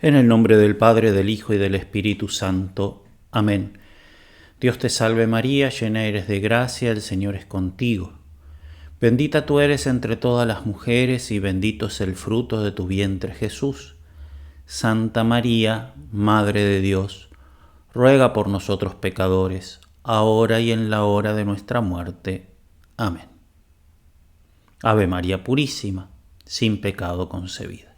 En el nombre del Padre, del Hijo y del Espíritu Santo. Amén. Dios te salve María, llena eres de gracia, el Señor es contigo. Bendita tú eres entre todas las mujeres y bendito es el fruto de tu vientre Jesús. Santa María, Madre de Dios, ruega por nosotros pecadores, ahora y en la hora de nuestra muerte. Amén. Ave María Purísima, sin pecado concebida.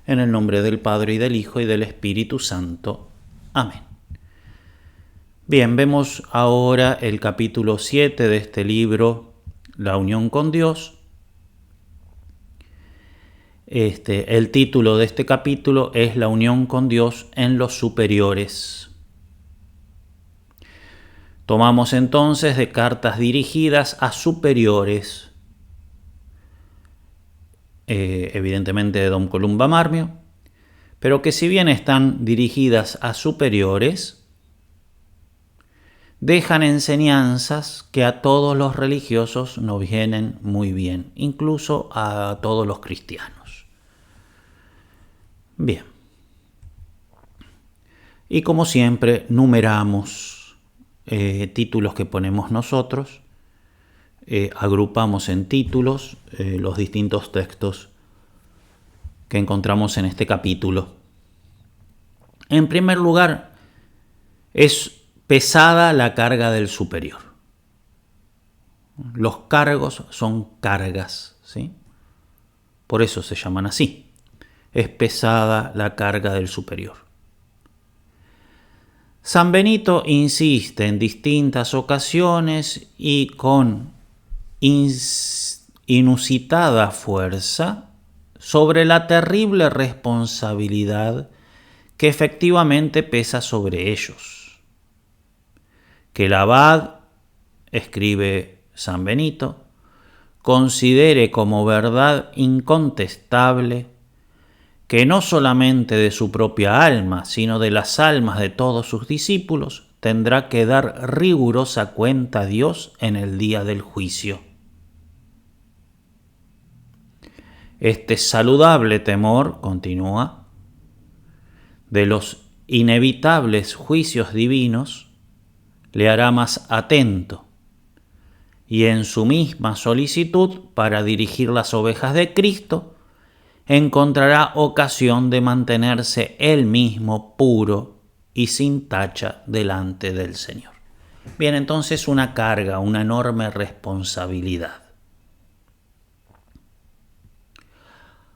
En el nombre del Padre, y del Hijo, y del Espíritu Santo. Amén. Bien, vemos ahora el capítulo 7 de este libro, La unión con Dios. El título de este capítulo es La unión con Dios en los superiores. Tomamos entonces de cartas dirigidas a superiores, evidentemente de Dom Columba Marmio, pero que si bien están dirigidas a superiores, dejan enseñanzas que a todos los religiosos nos vienen muy bien, incluso a todos los cristianos. Bien. Y como siempre, numeramos títulos que ponemos nosotros, agrupamos en títulos los distintos textos que encontramos en este capítulo. En primer lugar, es pesada la carga del superior. Los cargos son cargas, ¿sí? Por eso se llaman así. Es pesada la carga del superior. San Benito insiste en distintas ocasiones y con inusitada fuerza sobre la terrible responsabilidad que efectivamente pesa sobre ellos. Que el abad, escribe San Benito, considere como verdad incontestable que no solamente de su propia alma, sino de las almas de todos sus discípulos, tendrá que dar rigurosa cuenta a Dios en el día del juicio. Este saludable temor, continúa, de los inevitables juicios divinos, le hará más atento y en su misma solicitud para dirigir las ovejas de Cristo, encontrará ocasión de mantenerse él mismo puro y sin tacha delante del Señor. Bien, entonces una carga, una enorme responsabilidad.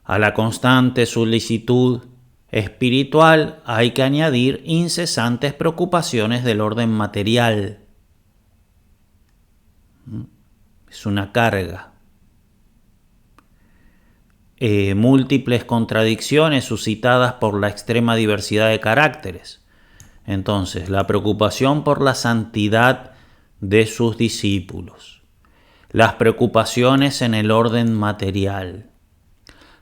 A la constante solicitud espiritual hay que añadir incesantes preocupaciones del orden material. Es una carga. Múltiples contradicciones suscitadas por la extrema diversidad de caracteres. Entonces, la preocupación por la santidad de sus discípulos, las preocupaciones en el orden material,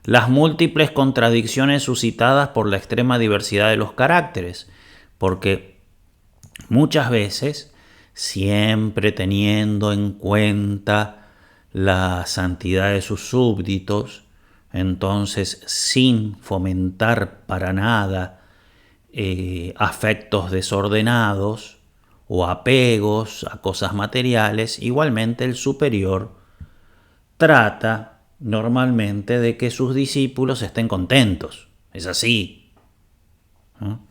las múltiples contradicciones suscitadas por la extrema diversidad de los caracteres, porque muchas veces, siempre teniendo en cuenta la santidad de sus súbditos, entonces sin fomentar para nada afectos desordenados o apegos a cosas materiales, igualmente el superior trata normalmente de que sus discípulos estén contentos. Es así, ¿no?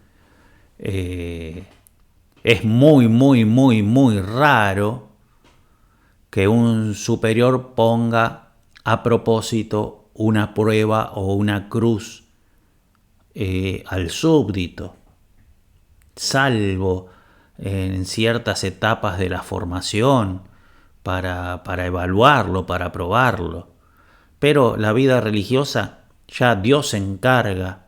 Es muy raro que un superior ponga a propósito una prueba o una cruz al súbdito, salvo en ciertas etapas de la formación para evaluarlo, para probarlo. Pero la vida religiosa, ya Dios se encarga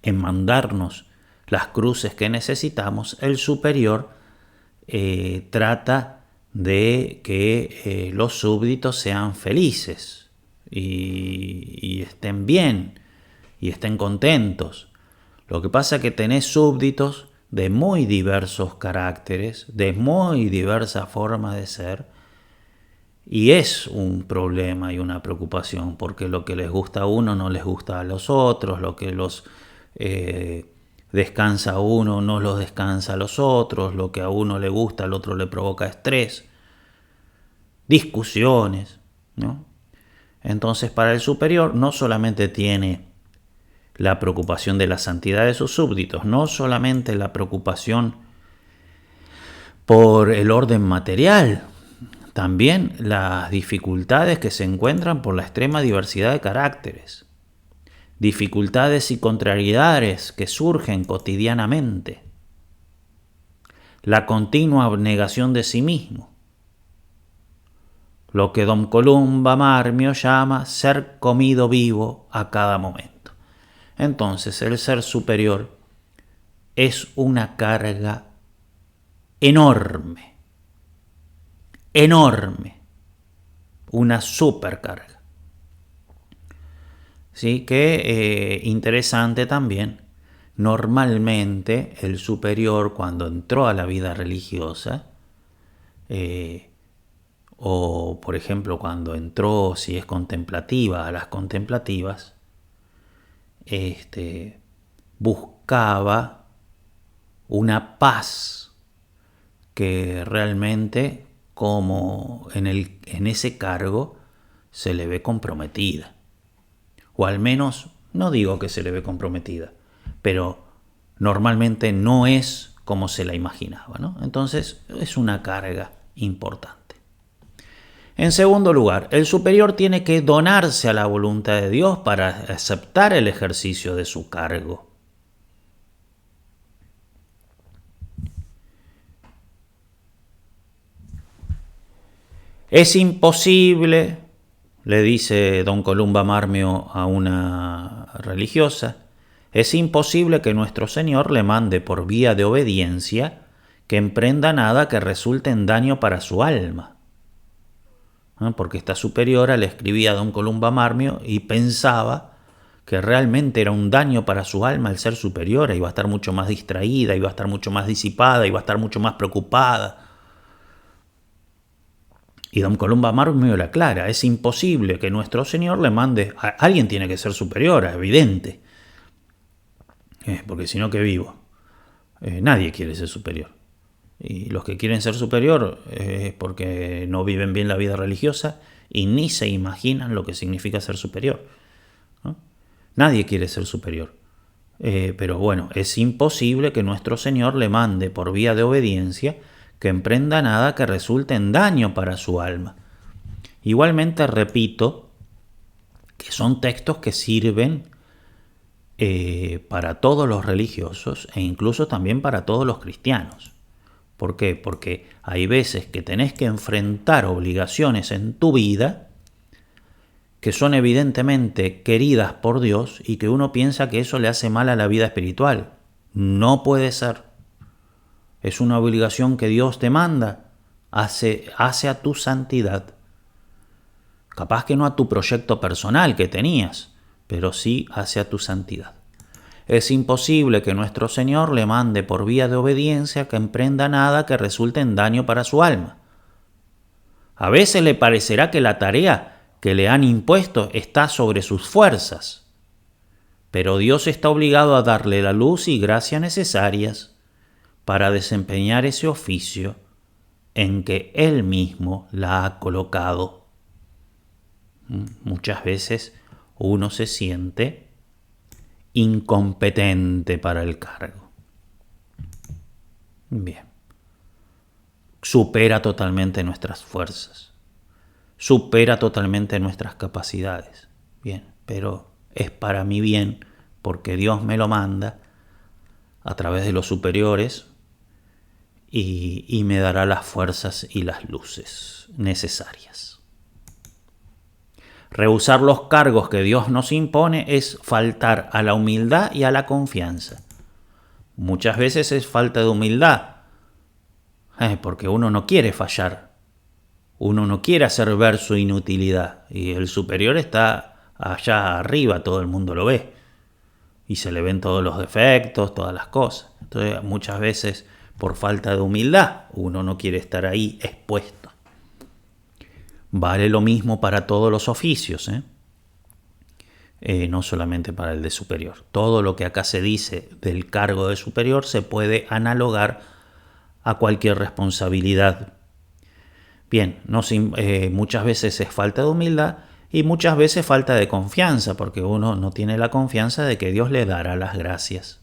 en mandarnos las cruces que necesitamos. El superior trata de que los súbditos sean felices y estén bien y estén contentos. Lo que pasa es que tenés súbditos de muy diversos caracteres, de muy diversa forma de ser, y es un problema y una preocupación, porque lo que les gusta a uno no les gusta a los otros, lo que los descansa a uno no los descansa a los otros, lo que a uno le gusta al otro le provoca estrés, discusiones, ¿no? Entonces, para el superior no solamente tiene la preocupación de la santidad de sus súbditos, no solamente la preocupación por el orden material, también las dificultades que se encuentran por la extrema diversidad de caracteres, dificultades y contrariedades que surgen cotidianamente, la continua abnegación de sí mismo, lo que Don Columba Marmio llama ser comido vivo a cada momento. Entonces, el ser superior es una carga enorme, una supercarga. ¿Sí? Que interesante también, normalmente el superior cuando entró a la vida religiosa, o por ejemplo cuando entró, si es contemplativa, a las contemplativas, buscaba una paz que realmente, como en ese cargo, se le ve comprometida. O al menos, no digo que se le ve comprometida, pero normalmente no es como se la imaginaba, ¿no? Entonces es una carga importante. En segundo lugar, el superior tiene que donarse a la voluntad de Dios para aceptar el ejercicio de su cargo. Es imposible, le dice Don Columba Marmio a una religiosa, es imposible que nuestro Señor le mande por vía de obediencia que emprenda nada que resulte en daño para su alma. Porque esta superiora le escribía a Don Columba Marmio y pensaba que realmente era un daño para su alma el ser superiora, iba a estar mucho más distraída, iba a estar mucho más disipada, iba a estar mucho más preocupada. Y Don Columba Marmio le aclara, es imposible que nuestro Señor le mande, alguien tiene que ser superiora, evidente, porque si no, ¿qué vivo? Nadie quiere ser superior. Y los que quieren ser superior es porque no viven bien la vida religiosa y ni se imaginan lo que significa ser superior, ¿no? Nadie quiere ser superior. Pero bueno, es imposible que nuestro Señor le mande por vía de obediencia que emprenda nada que resulte en daño para su alma. Igualmente repito que son textos que sirven para todos los religiosos e incluso también para todos los cristianos. ¿Por qué? Porque hay veces que tenés que enfrentar obligaciones en tu vida que son evidentemente queridas por Dios y que uno piensa que eso le hace mal a la vida espiritual. No puede ser. Es una obligación que Dios te manda, hace a tu santidad. Capaz que no a tu proyecto personal que tenías, pero sí hacia tu santidad. Es imposible que nuestro Señor le mande por vía de obediencia que emprenda nada que resulte en daño para su alma. A veces le parecerá que la tarea que le han impuesto está sobre sus fuerzas, pero Dios está obligado a darle la luz y gracia necesarias para desempeñar ese oficio en que Él mismo la ha colocado. Muchas veces uno se siente incompetente para el cargo. Bien. Supera totalmente nuestras fuerzas. Supera totalmente nuestras capacidades. Bien, pero es para mi bien porque Dios me lo manda a través de los superiores y me dará las fuerzas y las luces necesarias. Rehusar los cargos que Dios nos impone es faltar a la humildad y a la confianza. Muchas veces es falta de humildad, porque uno no quiere fallar, uno no quiere hacer ver su inutilidad, y el superior está allá arriba, todo el mundo lo ve, y se le ven todos los defectos, todas las cosas. Entonces muchas veces por falta de humildad uno no quiere estar ahí expuesto. Vale lo mismo para todos los oficios, no solamente para el de superior. Todo lo que acá se dice del cargo de superior se puede analogar a cualquier responsabilidad. Bien, muchas veces es falta de humildad y muchas veces falta de confianza, porque uno no tiene la confianza de que Dios le dará las gracias.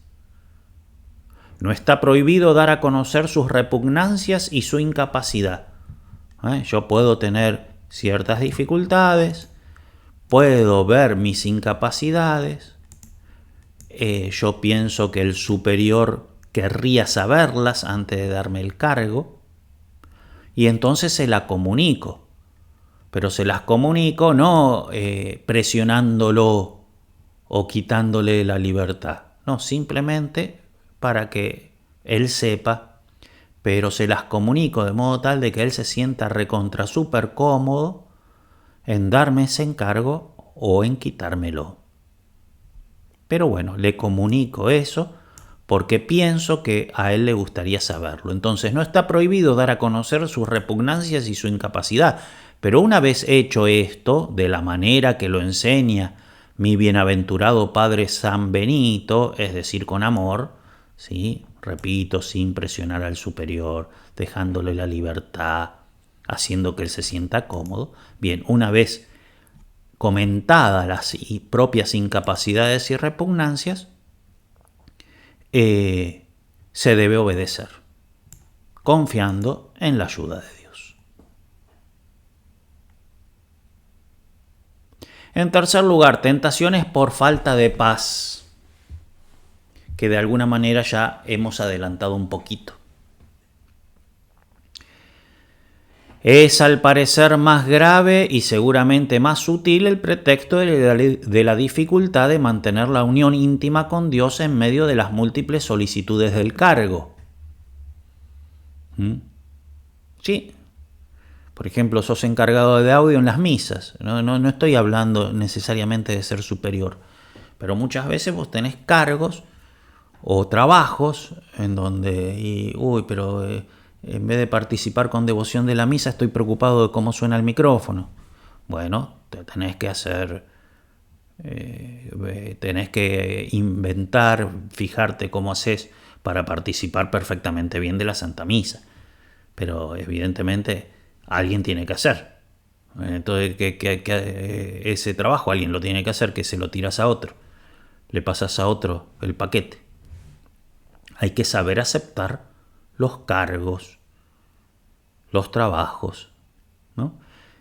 No está prohibido dar a conocer sus repugnancias y su incapacidad. Yo puedo tener ciertas dificultades, puedo ver mis incapacidades, yo pienso que el superior querría saberlas antes de darme el cargo, y entonces se la comunico. Pero se las comunico no presionándolo o quitándole la libertad. No, simplemente para que él sepa, pero se las comunico de modo tal de que él se sienta recontra súper cómodo en darme ese encargo o en quitármelo. Pero bueno, le comunico eso porque pienso que a él le gustaría saberlo. Entonces no está prohibido dar a conocer sus repugnancias y su incapacidad, pero una vez hecho esto, de la manera que lo enseña mi bienaventurado Padre San Benito, es decir, con amor, ¿sí? Repito, sin presionar al superior, dejándole la libertad, haciendo que él se sienta cómodo. Bien, una vez comentadas las propias incapacidades y repugnancias, se debe obedecer, confiando en la ayuda de Dios. En tercer lugar, tentaciones por falta de paz, que de alguna manera ya hemos adelantado un poquito. Es al parecer más grave y seguramente más sutil el pretexto de la dificultad de mantener la unión íntima con Dios en medio de las múltiples solicitudes del cargo. Sí. Por ejemplo, sos encargado de audio en las misas. No estoy hablando necesariamente de ser superior, pero muchas veces vos tenés cargos o trabajos en donde, en vez de participar con devoción de la misa, estoy preocupado de cómo suena el micrófono. Bueno, te tenés que hacer, tenés que inventar, fijarte cómo haces para participar perfectamente bien de la Santa Misa. Pero evidentemente alguien tiene que hacer. Entonces, ese trabajo alguien lo tiene que hacer, que se lo tiras a otro. Le pasas a otro el paquete. Hay que saber aceptar los cargos, los trabajos, ¿no?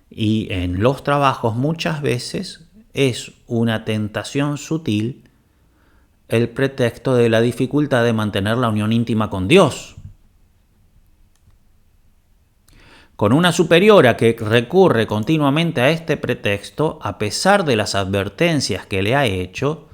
Y en los trabajos muchas veces es una tentación sutil el pretexto de la dificultad de mantener la unión íntima con Dios. Con una superiora que recurre continuamente a este pretexto, a pesar de las advertencias que le ha hecho,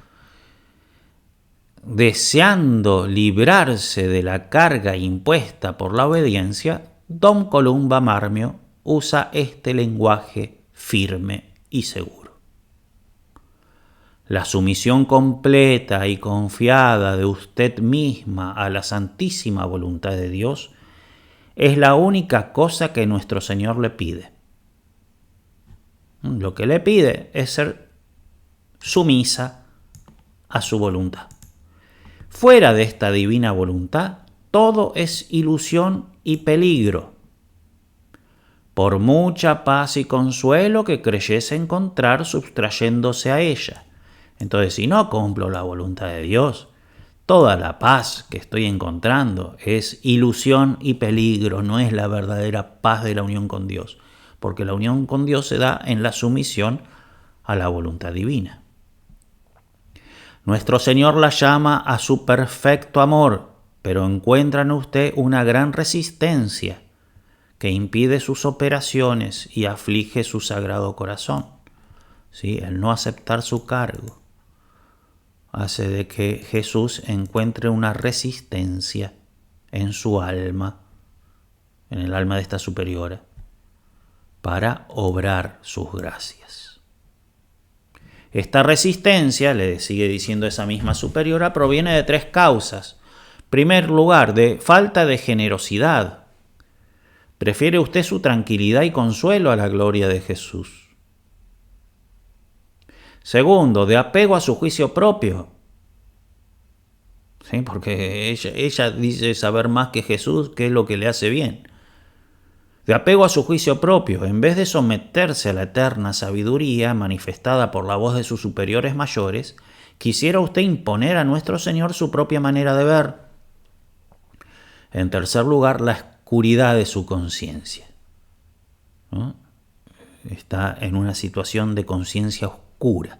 deseando librarse de la carga impuesta por la obediencia, Don Columba Marmio usa este lenguaje firme y seguro. La sumisión completa y confiada de usted misma a la santísima voluntad de Dios es la única cosa que nuestro Señor le pide. Lo que le pide es ser sumisa a su voluntad. Fuera de esta divina voluntad, todo es ilusión y peligro. Por mucha paz y consuelo que creyese encontrar sustrayéndose a ella. Entonces, si no cumplo la voluntad de Dios, toda la paz que estoy encontrando es ilusión y peligro, no es la verdadera paz de la unión con Dios, porque la unión con Dios se da en la sumisión a la voluntad divina. Nuestro Señor la llama a su perfecto amor, pero encuentra en usted una gran resistencia que impide sus operaciones y aflige su sagrado corazón. ¿Sí? El no aceptar su cargo hace de que Jesús encuentre una resistencia en su alma, en el alma de esta superiora, para obrar sus gracias. Esta resistencia, le sigue diciendo esa misma superiora, proviene de tres causas. En primer lugar, de falta de generosidad. Prefiere usted su tranquilidad y consuelo a la gloria de Jesús. Segundo, de apego a su juicio propio. ¿Sí? Porque ella dice saber más que Jesús qué es lo que le hace bien. De apego a su juicio propio, en vez de someterse a la eterna sabiduría manifestada por la voz de sus superiores mayores, quisiera usted imponer a nuestro Señor su propia manera de ver. En tercer lugar, la oscuridad de su conciencia, ¿no? Está en una situación de conciencia oscura.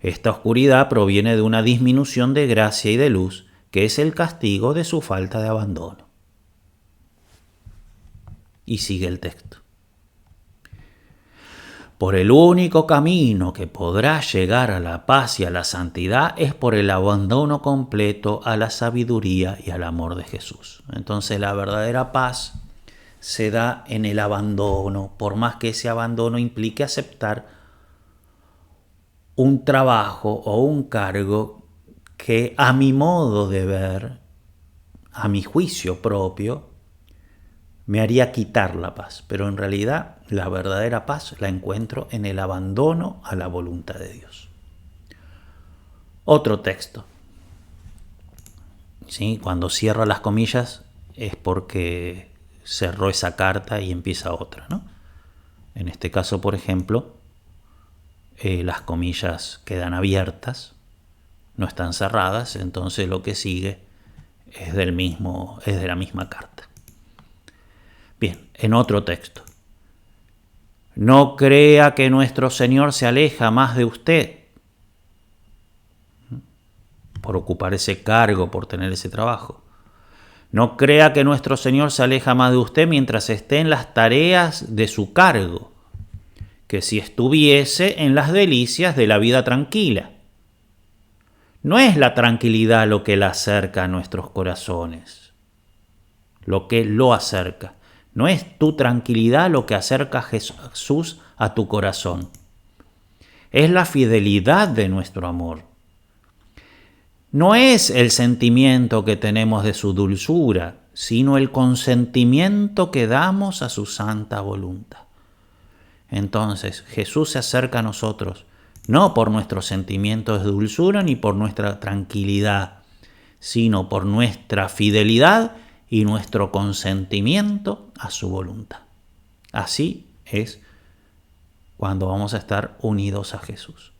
Esta oscuridad proviene de una disminución de gracia y de luz, que es el castigo de su falta de abandono. Y sigue el texto. Por el único camino que podrá llegar a la paz y a la santidad es por el abandono completo a la sabiduría y al amor de Jesús. Entonces la verdadera paz se da en el abandono, por más que ese abandono implique aceptar un trabajo o un cargo que a mi modo de ver, a mi juicio propio, me haría quitar la paz, pero en realidad la verdadera paz la encuentro en el abandono a la voluntad de Dios. Otro texto. ¿Sí? Cuando cierra las comillas es porque cerró esa carta y empieza otra, ¿no? En este caso, por ejemplo, las comillas quedan abiertas, no están cerradas, entonces lo que sigue es de la misma carta. Bien, en otro texto. No crea que nuestro Señor se aleja más de usted por ocupar ese cargo, por tener ese trabajo. No crea que nuestro Señor se aleja más de usted mientras esté en las tareas de su cargo, que si estuviese en las delicias de la vida tranquila. No es la tranquilidad lo que la acerca a nuestros corazones, lo que lo acerca. No es tu tranquilidad lo que acerca a Jesús a tu corazón. Es la fidelidad de nuestro amor. No es el sentimiento que tenemos de su dulzura, sino el consentimiento que damos a su santa voluntad. Entonces, Jesús se acerca a nosotros, no por nuestros sentimientos de dulzura ni por nuestra tranquilidad, sino por nuestra fidelidad y nuestro consentimiento a su voluntad. Así es cuando vamos a estar unidos a Jesús.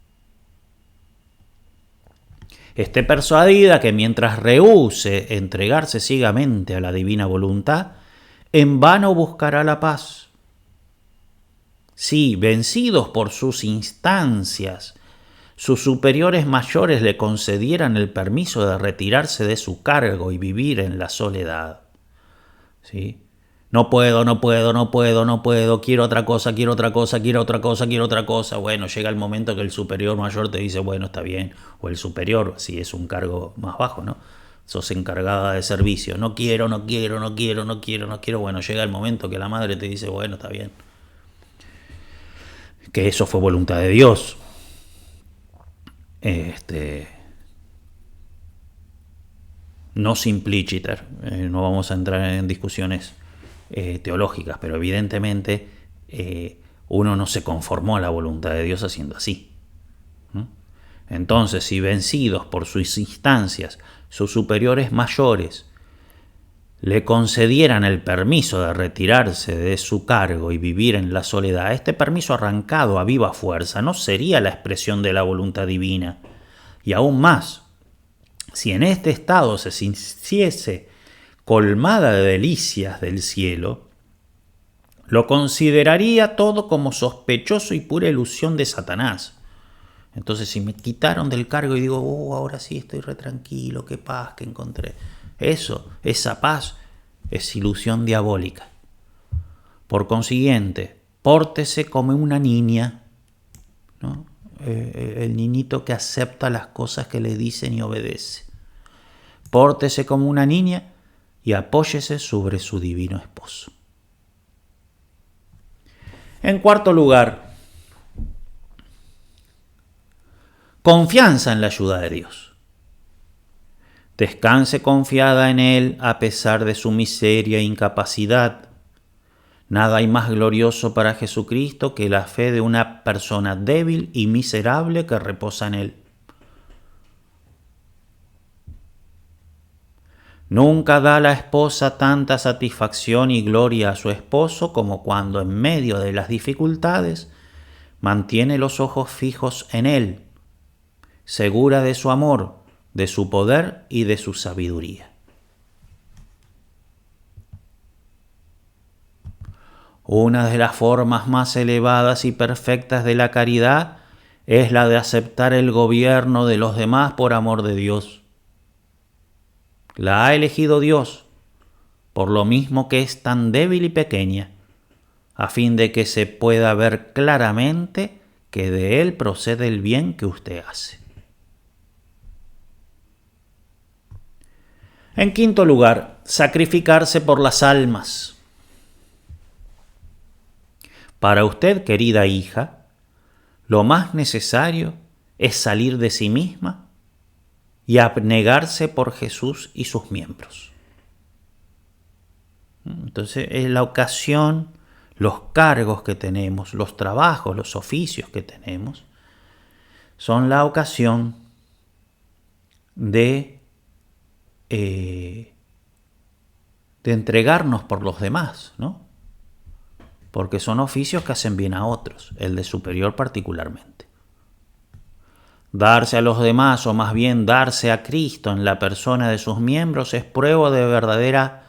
Esté persuadida que mientras rehúse entregarse ciegamente a la divina voluntad, en vano buscará la paz. Si, vencidos por sus instancias, sus superiores mayores le concedieran el permiso de retirarse de su cargo y vivir en la soledad. ¿Sí? No puedo, quiero otra cosa. Bueno, llega el momento que el superior mayor te dice, bueno, está bien. O el superior, si es un cargo más bajo, ¿no? Sos encargada de servicio. No quiero. Bueno, llega el momento que la madre te dice, bueno, está bien. Que eso fue voluntad de Dios. No simpliciter, no vamos a entrar en discusiones teológicas, pero evidentemente uno no se conformó a la voluntad de Dios haciendo así. Entonces, si vencidos por sus instancias, sus superiores mayores le concedieran el permiso de retirarse de su cargo y vivir en la soledad, este permiso arrancado a viva fuerza no sería la expresión de la voluntad divina. Y aún más, si en este estado se sintiese colmada de delicias del cielo, lo consideraría todo como sospechoso y pura ilusión de Satanás. Entonces, si me quitaron del cargo y digo, ahora sí estoy re tranquilo, qué paz que encontré. Esa paz es ilusión diabólica. Por consiguiente, pórtese como una niña, ¿no? El niñito que acepta las cosas que le dicen y obedece. Pórtese como una niña y apóyese sobre su divino esposo. En cuarto lugar, confianza en la ayuda de Dios. Descanse confiada en Él a pesar de su miseria e incapacidad. Nada hay más glorioso para Jesucristo que la fe de una persona débil y miserable que reposa en Él. Nunca da la esposa tanta satisfacción y gloria a su esposo como cuando en medio de las dificultades mantiene los ojos fijos en Él, segura de su amor, de su poder y de su sabiduría. Una de las formas más elevadas y perfectas de la caridad es la de aceptar el gobierno de los demás por amor de Dios. La ha elegido Dios, por lo mismo que es tan débil y pequeña, a fin de que se pueda ver claramente que de Él procede el bien que usted hace. En quinto lugar, sacrificarse por las almas. Para usted, querida hija, lo más necesario es salir de sí misma y abnegarse por Jesús y sus miembros. Entonces, es la ocasión, los cargos que tenemos, los trabajos, los oficios que tenemos, son la ocasión de entregarnos por los demás, ¿no? Porque son oficios que hacen bien a otros, el de superior particularmente. Darse a los demás, o más bien darse a Cristo en la persona de sus miembros, es prueba verdadera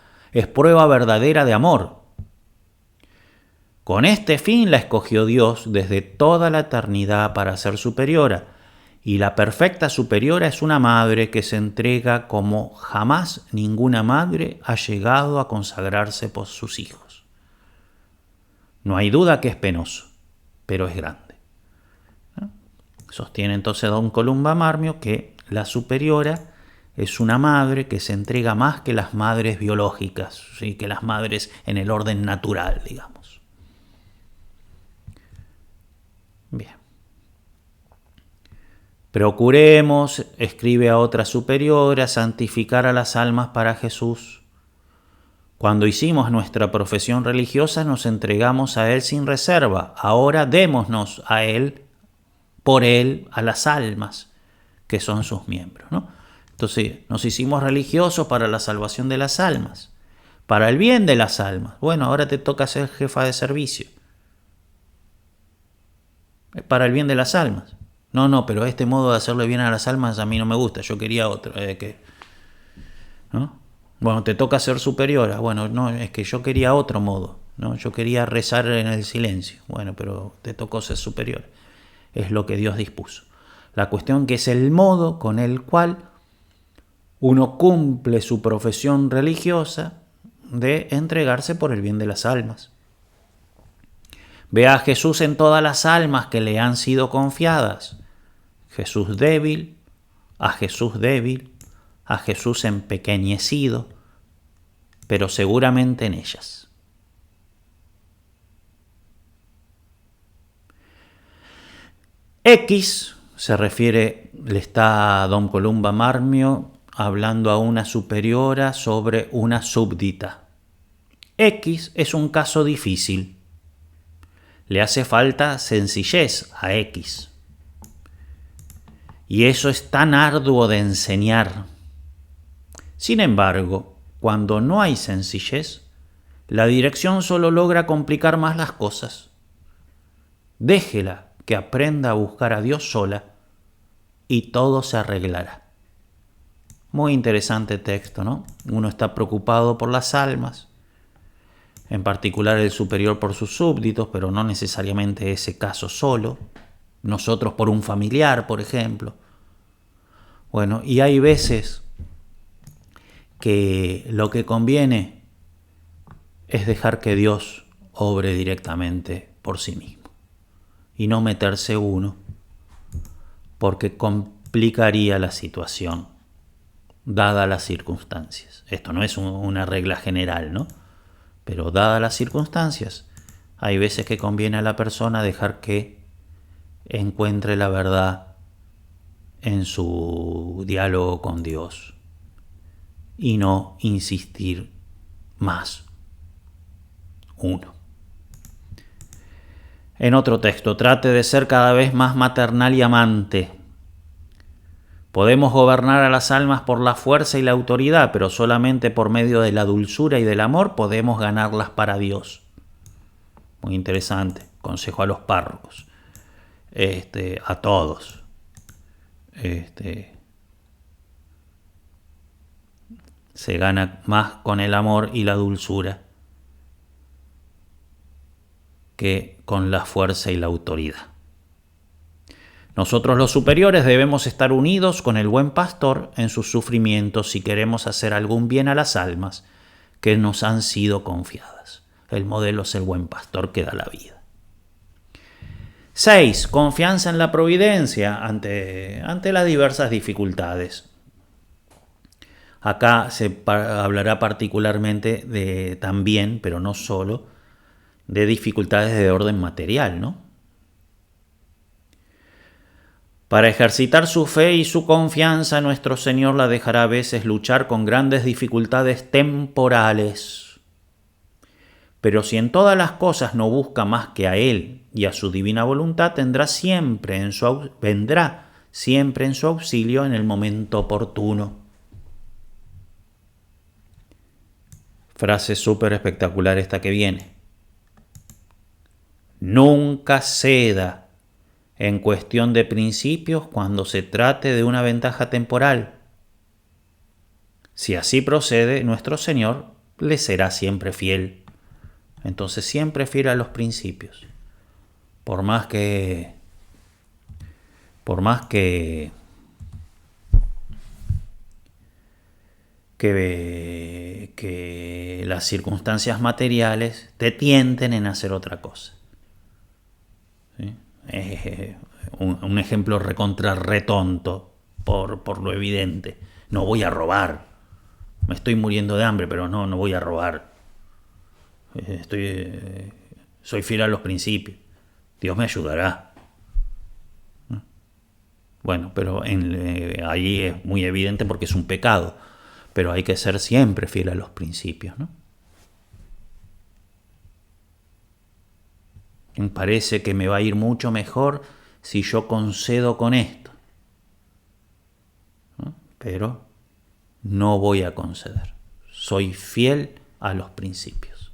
de amor. Con este fin la escogió Dios desde toda la eternidad para ser superiora, y la perfecta superiora es una madre que se entrega como jamás ninguna madre ha llegado a consagrarse por sus hijos. No hay duda que es penoso, pero es grande. Sostiene entonces don Columba Marmio que la superiora es una madre que se entrega más que las madres biológicas, ¿sí? Que las madres en el orden natural, digamos. Bien. Procuremos, escribe a otra superiora, santificar a las almas para Jesús. Cuando hicimos nuestra profesión religiosa nos entregamos a Él sin reserva. Ahora démonos a Él, por Él, a las almas que son sus miembros, ¿no? Entonces, nos hicimos religiosos para la salvación de las almas, para el bien de las almas. Bueno, ahora te toca ser jefa de servicio. Para el bien de las almas. No, pero este modo de hacerle bien a las almas a mí no me gusta, yo quería otro. ¿No? Bueno, te toca ser superiora. Bueno, no, es que yo quería otro modo, ¿no? Yo quería rezar en el silencio. Bueno, pero te tocó ser superior. Es lo que Dios dispuso. La cuestión que es el modo con el cual uno cumple su profesión religiosa de entregarse por el bien de las almas. Ve a Jesús en todas las almas que le han sido confiadas. Jesús débil, a Jesús empequeñecido, pero seguramente en ellas. X se refiere, le está don Columba Marmio hablando a una superiora sobre una súbdita. X es un caso difícil. Le hace falta sencillez a X. Y eso es tan arduo de enseñar. Sin embargo, cuando no hay sencillez, la dirección solo logra complicar más las cosas. Déjela que aprenda a buscar a Dios sola y todo se arreglará. Muy interesante texto, ¿no? Uno está preocupado por las almas, en particular el superior por sus súbditos, pero no necesariamente ese caso solo. Nosotros por un familiar, por ejemplo. Bueno, y hay veces que lo que conviene es dejar que Dios obre directamente por sí mismo y no meterse uno, porque complicaría la situación, dadas las circunstancias. Esto no es una regla general, ¿no? Pero dadas las circunstancias, hay veces que conviene a la persona dejar que encuentre la verdad en su diálogo con Dios y no insistir más uno. En otro texto, trate de ser cada vez más maternal y amante. Podemos gobernar a las almas por la fuerza y la autoridad, pero solamente por medio de la dulzura y del amor podemos ganarlas para Dios. Muy interesante. Consejo a los párrocos. A todos. Se gana más con el amor y la dulzura que con la fuerza y la autoridad. Nosotros los superiores debemos estar unidos con el buen pastor en sus sufrimientos si queremos hacer algún bien a las almas que nos han sido confiadas. El modelo es el buen pastor que da la vida. 6. Confianza en la providencia ante las diversas dificultades. Acá se hablará particularmente también, pero no solo, de dificultades de orden material, ¿no? Para ejercitar su fe y su confianza, nuestro Señor la dejará a veces luchar con grandes dificultades temporales. Pero si en todas las cosas no busca más que a Él y a su divina voluntad, vendrá siempre en su auxilio en el momento oportuno. Frase súper espectacular esta que viene. Nunca ceda en cuestión de principios cuando se trate de una ventaja temporal. Si así procede, nuestro Señor le será siempre fiel. Entonces siempre fiel a los principios. Por más que las circunstancias materiales te tienten en hacer otra cosa. ¿Sí? Un ejemplo retonto por lo evidente. No voy a robar. Me estoy muriendo de hambre, pero no voy a robar. Soy fiel a los principios. Dios me ayudará. Bueno, pero ahí es muy evidente porque es un pecado. Pero hay que ser siempre fiel a los principios, ¿no? Me parece que me va a ir mucho mejor si yo concedo con esto. ¿No? Pero no voy a conceder. Soy fiel a los principios.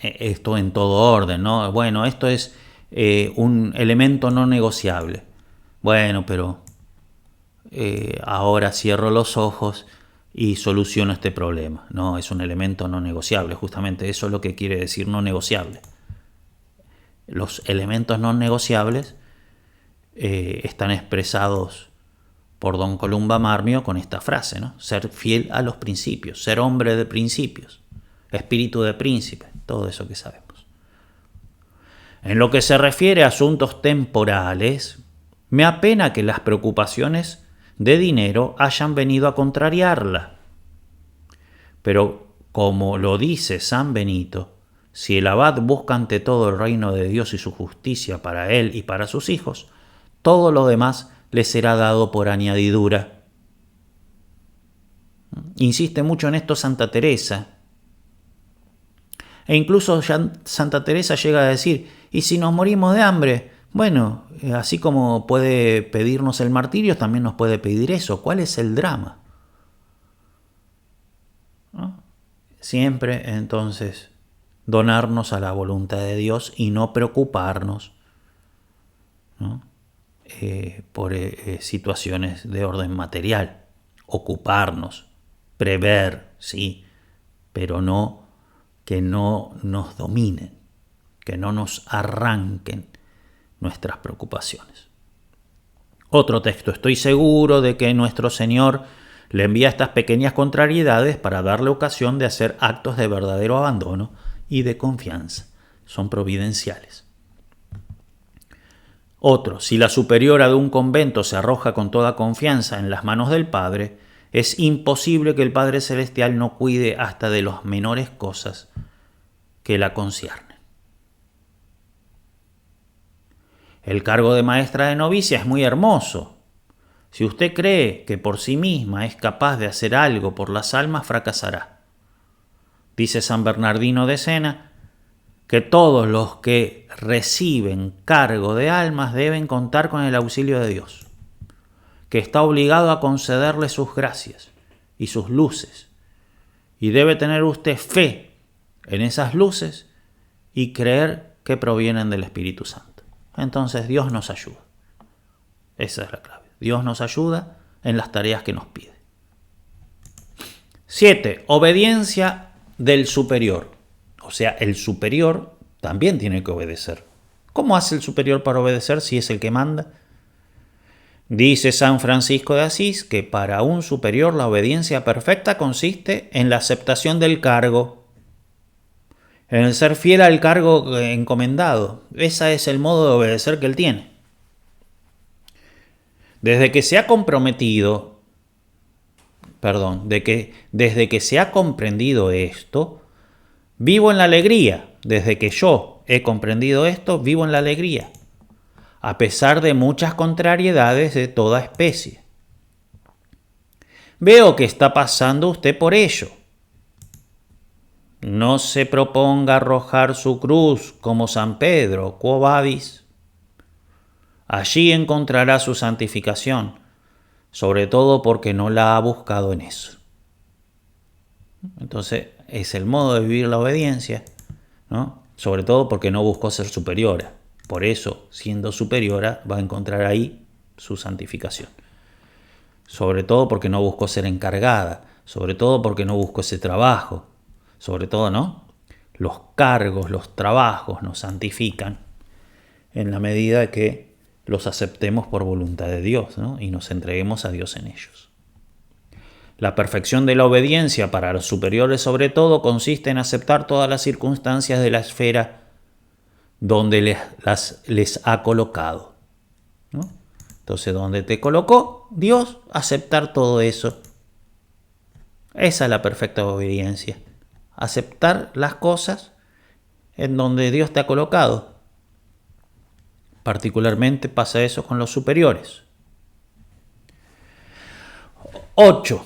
Esto en todo orden, ¿no? Bueno, esto es un elemento no negociable. Bueno, pero ahora cierro los ojos y soluciono este problema. No, es un elemento no negociable. Justamente eso es lo que quiere decir no negociable. Los elementos no negociables están expresados por don Columba Marmio con esta frase, ¿no? Ser fiel a los principios, ser hombre de principios, espíritu de príncipe, todo eso que sabemos. En lo que se refiere a asuntos temporales, me apena que las preocupaciones de dinero hayan venido a contrariarla. Pero, como lo dice San Benito, si el abad busca ante todo el reino de Dios y su justicia para él y para sus hijos, todo lo demás le será dado por añadidura. Insiste mucho en esto Santa Teresa. E incluso Santa Teresa llega a decir, ¿y si nos morimos de hambre? Bueno, así como puede pedirnos el martirio, también nos puede pedir eso. ¿Cuál es el drama? ¿No? Siempre, entonces, donarnos a la voluntad de Dios y no preocuparnos, ¿no? Por situaciones de orden material. Ocuparnos, prever, sí, pero no que no nos dominen, que no nos arranquen nuestras preocupaciones. Otro texto. Estoy seguro de que nuestro Señor le envía estas pequeñas contrariedades para darle ocasión de hacer actos de verdadero abandono y de confianza. Son providenciales. Otro. Si la superiora de un convento se arroja con toda confianza en las manos del Padre, es imposible que el Padre Celestial no cuide hasta de las menores cosas que la conciernen. El cargo de maestra de novicia es muy hermoso. Si usted cree que por sí misma es capaz de hacer algo por las almas, fracasará. Dice San Bernardino de Sena, que todos los que reciben cargo de almas deben contar con el auxilio de Dios, que está obligado a concederle sus gracias y sus luces, y debe tener usted fe en esas luces y creer que provienen del Espíritu Santo. Entonces Dios nos ayuda. Esa es la clave. Dios nos ayuda en las tareas que nos pide. 7. Obediencia del superior. O sea, el superior también tiene que obedecer. ¿Cómo hace el superior para obedecer si es el que manda? Dice San Francisco de Asís que para un superior la obediencia perfecta consiste en la aceptación del cargo, en el ser fiel al cargo encomendado. Ese es el modo de obedecer que él tiene. Desde que se ha comprendido esto, vivo en la alegría. Desde que yo he comprendido esto, vivo en la alegría, a pesar de muchas contrariedades de toda especie. Veo que está pasando usted por ello. No se proponga arrojar su cruz como San Pedro, quo vadis. Allí encontrará su santificación, sobre todo porque no la ha buscado en eso. Entonces, es el modo de vivir la obediencia, ¿no? Sobre todo porque no buscó ser superiora. Por eso, siendo superiora, va a encontrar ahí su santificación. Sobre todo porque no buscó ser encargada. Sobre todo porque no buscó ese trabajo. Sobre todo, ¿no? Los cargos, los trabajos nos santifican en la medida que los aceptemos por voluntad de Dios, ¿no? Y nos entreguemos a Dios en ellos. La perfección de la obediencia para los superiores, sobre todo, consiste en aceptar todas las circunstancias de la esfera donde les ha colocado, ¿no? Entonces, donde te colocó Dios, aceptar todo eso. Esa es la perfecta obediencia. Aceptar las cosas en donde Dios te ha colocado. Particularmente pasa eso con los superiores. 8.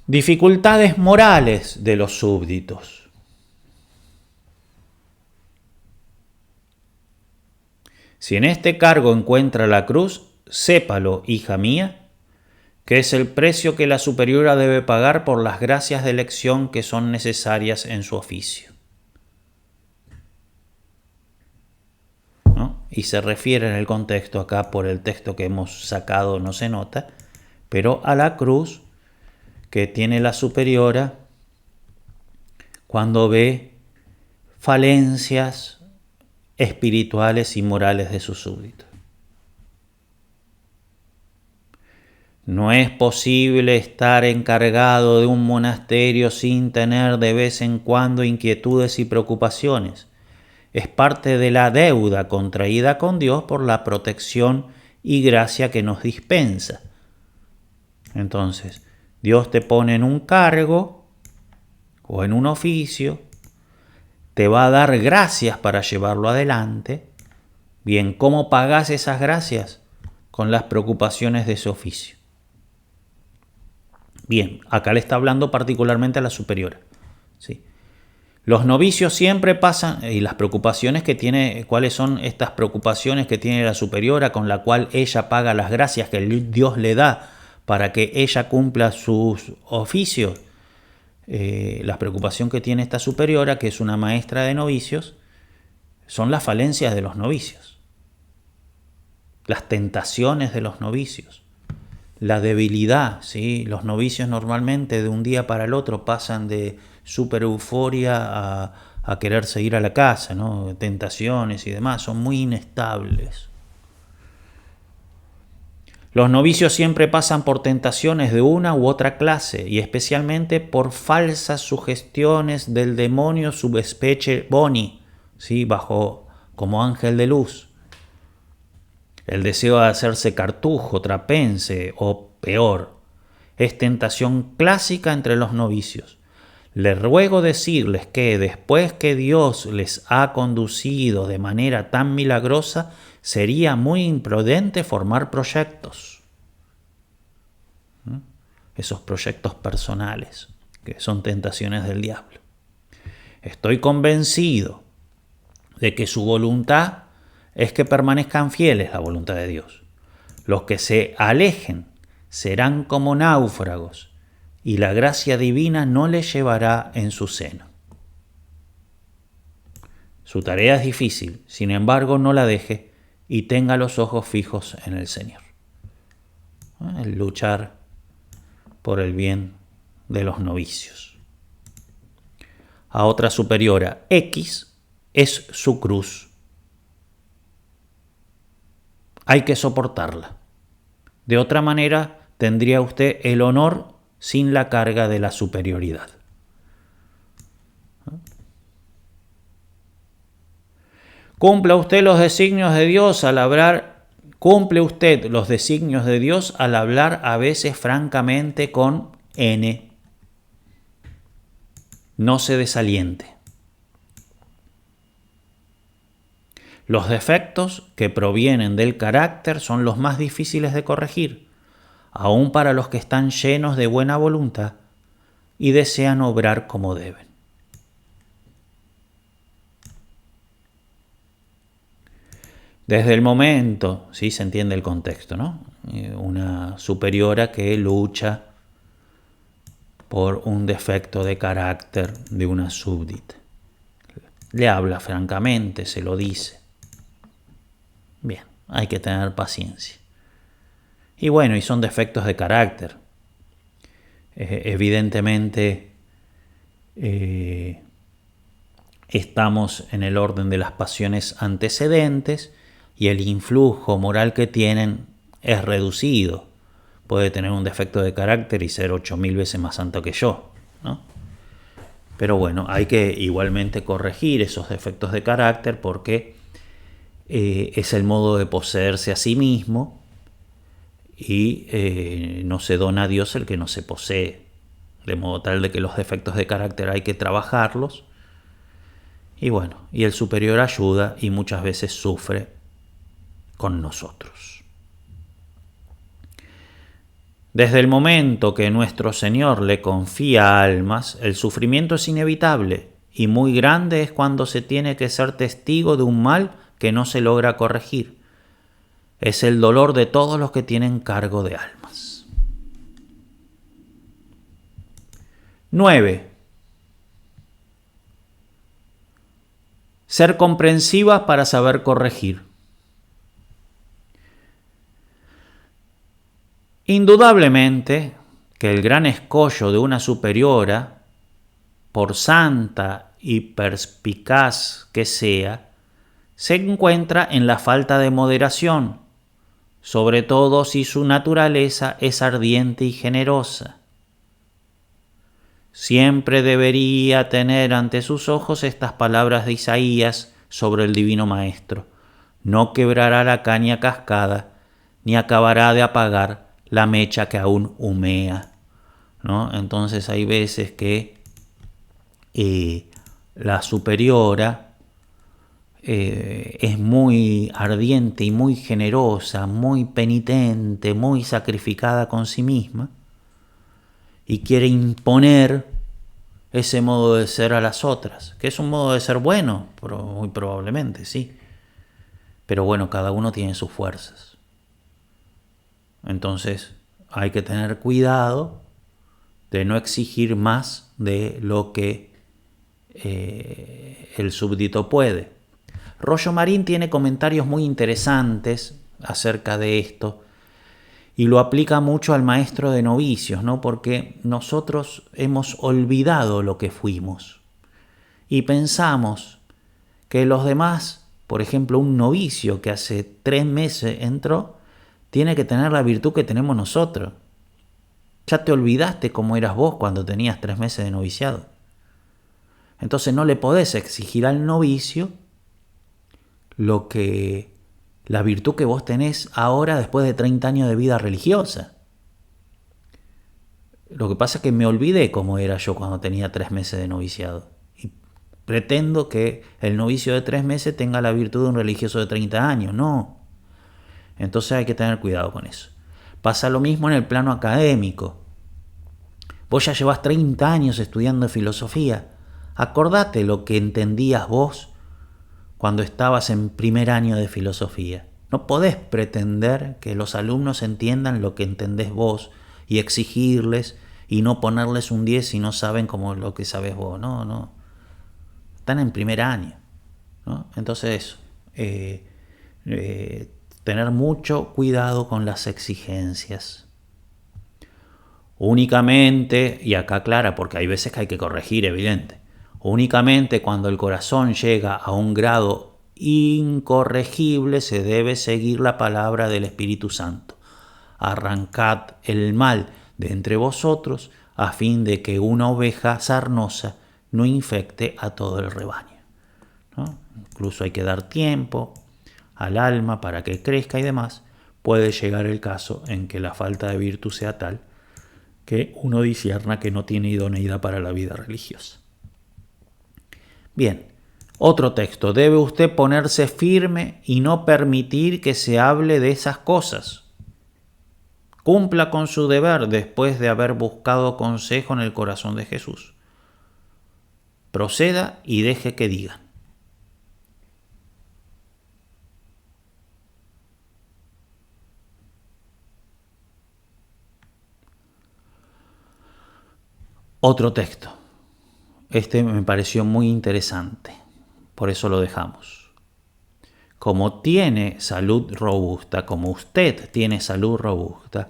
Dificultades morales de los súbditos. Si en este cargo encuentra la cruz, sépalo, hija mía, que es el precio que la superiora debe pagar por las gracias de elección que son necesarias en su oficio. ¿No? Y se refiere en el contexto acá, por el texto que hemos sacado no se nota, pero a la cruz que tiene la superiora cuando ve falencias espirituales y morales de sus súbditos. No es posible estar encargado de un monasterio sin tener de vez en cuando inquietudes y preocupaciones. Es parte de la deuda contraída con Dios por la protección y gracia que nos dispensa. Entonces, Dios te pone en un cargo o en un oficio, te va a dar gracias para llevarlo adelante. Bien, ¿cómo pagás esas gracias? Con las preocupaciones de ese oficio. Bien, acá le está hablando particularmente a la superiora, ¿sí? Los novicios siempre pasan, y las preocupaciones que tiene, ¿cuáles son estas preocupaciones que tiene la superiora con la cual ella paga las gracias que Dios le da para que ella cumpla sus oficios? La preocupación que tiene esta superiora, que es una maestra de novicios, son las falencias de los novicios, las tentaciones de los novicios, la debilidad, ¿sí? Los novicios normalmente de un día para el otro pasan de super euforia a querer seguir a la casa, ¿no? Tentaciones y demás, son muy inestables. Los novicios siempre pasan por tentaciones de una u otra clase y especialmente por falsas sugestiones del demonio subespecie boni, ¿sí? Bajo como ángel de luz. El deseo de hacerse cartujo, trapense o peor es tentación clásica entre los novicios. Les ruego decirles que después que Dios les ha conducido de manera tan milagrosa, sería muy imprudente formar proyectos. Esos proyectos personales, que son tentaciones del diablo. Estoy convencido de que su voluntad es que permanezcan fieles a la voluntad de Dios. Los que se alejen serán como náufragos, y la gracia divina no les llevará en su seno. Su tarea es difícil, sin embargo no la deje y tenga los ojos fijos en el Señor. El luchar por el bien de los novicios. A otra superiora, X, es su cruz. Hay que soportarla. De otra manera, tendría usted el honor sin la carga de la superioridad. Cumpla usted los designios de Dios al hablar, cumple usted los designios de Dios al hablar a veces francamente con N. No se desaliente. Los defectos que provienen del carácter son los más difíciles de corregir, aun para los que están llenos de buena voluntad y desean obrar como deben. Desde el momento, sí se entiende el contexto, ¿no? Una superiora que lucha por un defecto de carácter de una súbdita. Le habla francamente, se lo dice. Bien, hay que tener paciencia. Y bueno, y son defectos de carácter. Evidentemente, estamos en el orden de las pasiones antecedentes y el influjo moral que tienen es reducido. Puede tener un defecto de carácter y ser 8000 veces más santo que yo, ¿no? Pero bueno, hay que igualmente corregir esos defectos de carácter porque es el modo de poseerse a sí mismo y no se dona a Dios el que no se posee. De modo tal de que los defectos de carácter hay que trabajarlos. Y bueno, y el superior ayuda y muchas veces sufre con nosotros. Desde el momento que nuestro Señor le confía almas, el sufrimiento es inevitable y muy grande es cuando se tiene que ser testigo de un mal que no se logra corregir. Es el dolor de todos los que tienen cargo de almas. 9. Ser comprensivas para saber corregir. Indudablemente que el gran escollo de una superiora, por santa y perspicaz que sea, se encuentra en la falta de moderación, sobre todo si su naturaleza es ardiente y generosa. Siempre debería tener ante sus ojos estas palabras de Isaías sobre el Divino Maestro: no quebrará la caña cascada, ni acabará de apagar la mecha que aún humea, ¿no? Entonces hay veces que la superiora es muy ardiente y muy generosa, muy penitente, muy sacrificada con sí misma y quiere imponer ese modo de ser a las otras, que es un modo de ser bueno, muy probablemente, sí. Pero bueno, cada uno tiene sus fuerzas. Entonces hay que tener cuidado de no exigir más de lo que el súbdito puede. Rollo Marín tiene comentarios muy interesantes acerca de esto y lo aplica mucho al maestro de novicios, ¿no? Porque nosotros hemos olvidado lo que fuimos y pensamos que los demás, por ejemplo, un novicio que hace 3 meses entró, tiene que tener la virtud que tenemos nosotros. Ya te olvidaste cómo eras vos cuando tenías 3 meses de noviciado. Entonces no le podés exigir al novicio la virtud que vos tenés ahora después de 30 años de vida religiosa. Lo que pasa es que me olvidé cómo era yo cuando tenía 3 meses de noviciado. Y pretendo que el novicio de 3 meses tenga la virtud de un religioso de 30 años. No. Entonces hay que tener cuidado con eso. Pasa lo mismo en el plano académico. Vos ya llevas 30 años estudiando filosofía. Acordate lo que entendías vos cuando estabas en primer año de filosofía. No podés pretender que los alumnos entiendan lo que entendés vos y exigirles y no ponerles un 10 si no saben como lo que sabes vos. No. Están en primer año, ¿no? Entonces, tener mucho cuidado con las exigencias. Únicamente, y acá aclara, porque hay veces que hay que corregir, evidente, únicamente cuando el corazón llega a un grado incorregible se debe seguir la palabra del Espíritu Santo. Arrancad el mal de entre vosotros a fin de que una oveja sarnosa no infecte a todo el rebaño, ¿no? Incluso hay que dar tiempo al alma para que crezca y demás. Puede llegar el caso en que la falta de virtud sea tal que uno discierna que no tiene idoneidad para la vida religiosa. Bien, otro texto. Debe usted ponerse firme y no permitir que se hable de esas cosas. Cumpla con su deber después de haber buscado consejo en el corazón de Jesús. Proceda y deje que digan. Otro texto. Este me pareció muy interesante, por eso lo dejamos. Como tiene salud robusta, como usted tiene salud robusta,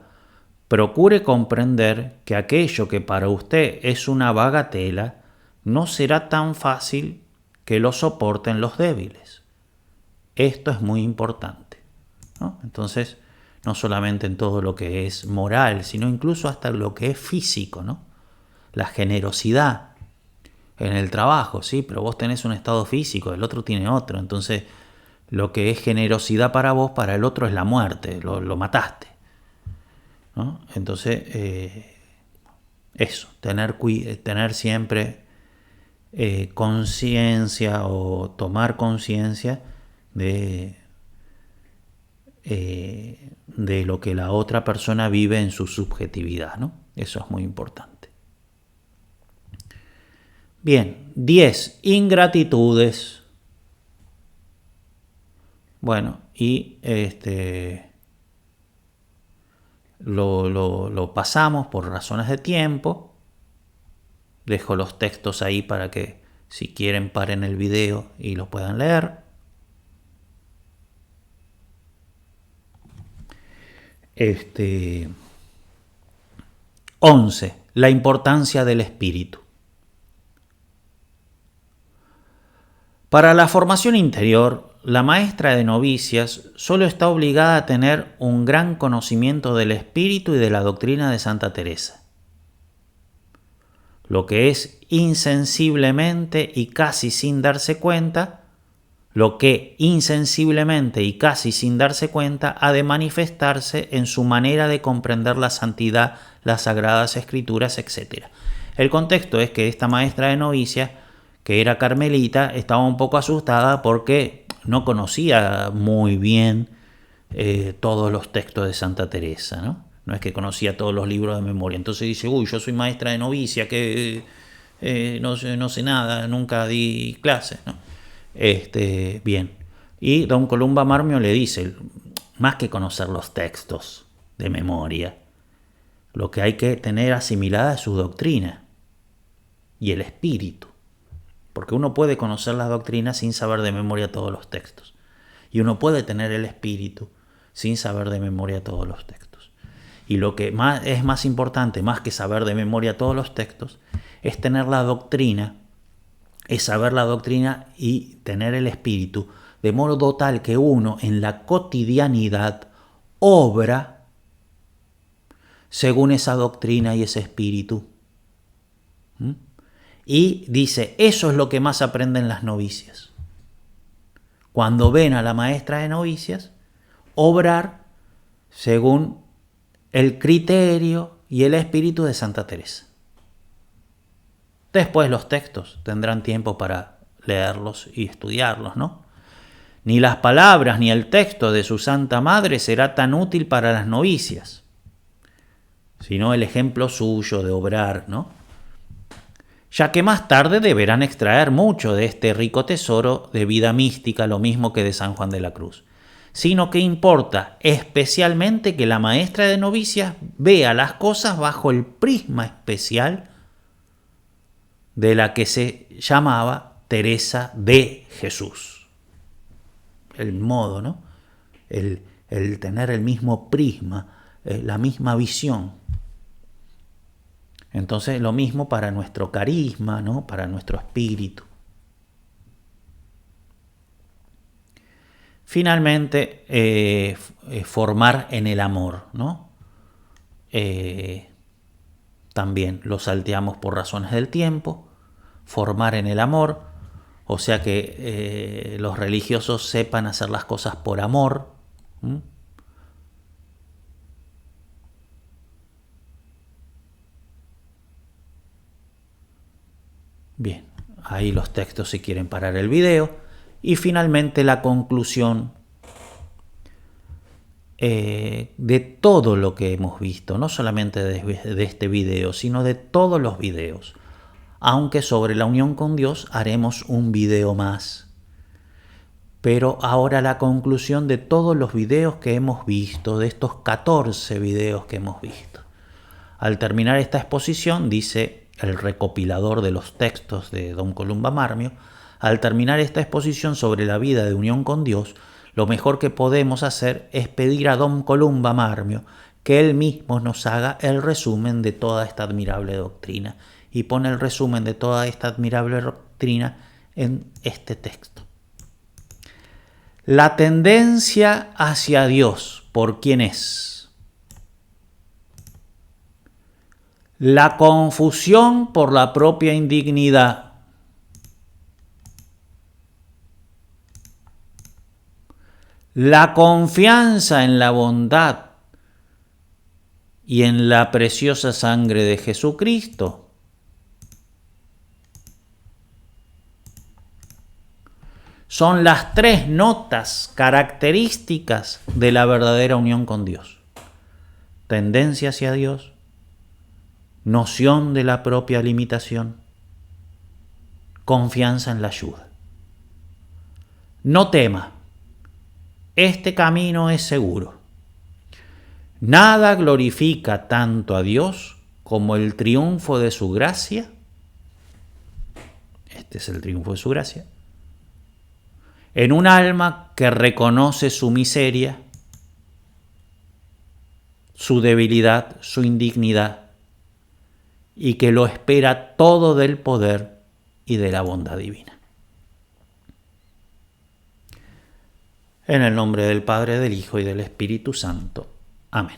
procure comprender que aquello que para usted es una bagatela no será tan fácil que lo soporten los débiles. Esto es muy importante, ¿no? Entonces, no solamente en todo lo que es moral, sino incluso hasta lo que es físico, ¿no? La generosidad en el trabajo, sí, pero vos tenés un estado físico, el otro tiene otro. Entonces, lo que es generosidad para vos, para el otro es la muerte, lo mataste, ¿no? Entonces, eso, tener siempre conciencia o tomar conciencia de lo que la otra persona vive en su subjetividad, ¿no? Eso es muy importante. Bien, 10. Ingratitudes. Bueno, y lo pasamos por razones de tiempo. Dejo los textos ahí para que si quieren paren el video y los puedan leer. Este 11. La importancia del espíritu. Para la formación interior, la maestra de novicias solo está obligada a tener un gran conocimiento del espíritu y de la doctrina de Santa Teresa. Lo que es insensiblemente y casi sin darse cuenta, ha de manifestarse en su manera de comprender la santidad, las sagradas escrituras, etc. El contexto es que esta maestra de novicias, que era carmelita, estaba un poco asustada porque no conocía muy bien todos los textos de Santa Teresa, ¿no? No es que conocía todos los libros de memoria. Entonces dice, yo soy maestra de novicia, que no sé nada, nunca di clases, ¿no? Bien. Y don Columba Marmio le dice, más que conocer los textos de memoria, lo que hay que tener asimilada es su doctrina y el espíritu. Porque uno puede conocer la doctrina sin saber de memoria todos los textos. Y uno puede tener el espíritu sin saber de memoria todos los textos. Y lo que es más importante, más que saber de memoria todos los textos, es tener la doctrina, es saber la doctrina y tener el espíritu, de modo tal que uno en la cotidianidad obra según esa doctrina y ese espíritu. Y dice, eso es lo que más aprenden las novicias. Cuando ven a la maestra de novicias obrar según el criterio y el espíritu de Santa Teresa. Después los textos tendrán tiempo para leerlos y estudiarlos, ¿no? Ni las palabras ni el texto de su Santa Madre será tan útil para las novicias, sino el ejemplo suyo de obrar, ¿no? ya que más tarde deberán extraer mucho de este rico tesoro de vida mística, lo mismo que de San Juan de la Cruz, sino que importa especialmente que la maestra de novicias vea las cosas bajo el prisma especial de la que se llamaba Teresa de Jesús. El modo, ¿no? El tener el mismo prisma, la misma visión. Entonces lo mismo para nuestro carisma, ¿no? Para nuestro espíritu. Finalmente, formar en el amor, ¿no? También lo salteamos por razones del tiempo. Formar en el amor, o sea que los religiosos sepan hacer las cosas por amor. Bien, ahí los textos si quieren parar el video. Y finalmente la conclusión de todo lo que hemos visto, no solamente de este video, sino de todos los videos. Aunque sobre la unión con Dios haremos un video más. Pero ahora la conclusión de todos los videos que hemos visto, de estos 14 videos que hemos visto. Al terminar esta exposición, dice el recopilador de los textos de Don Columba Marmio, al terminar esta exposición sobre la vida de unión con Dios, lo mejor que podemos hacer es pedir a Don Columba Marmio que él mismo nos haga el resumen de toda esta admirable doctrina. Y pone el resumen de toda esta admirable doctrina en este texto. La tendencia hacia Dios, ¿por quién es? La confusión por la propia indignidad. La confianza en la bondad y en la preciosa sangre de Jesucristo. Son las tres notas características de la verdadera unión con Dios. Tendencia hacia Dios, noción de la propia limitación, confianza en la ayuda. No tema, este camino es seguro. Nada glorifica tanto a Dios como el triunfo de su gracia. Este es el triunfo de su gracia. En un alma que reconoce su miseria, su debilidad, su indignidad, y que lo espera todo del poder y de la bondad divina. En el nombre del Padre, del Hijo y del Espíritu Santo. Amén.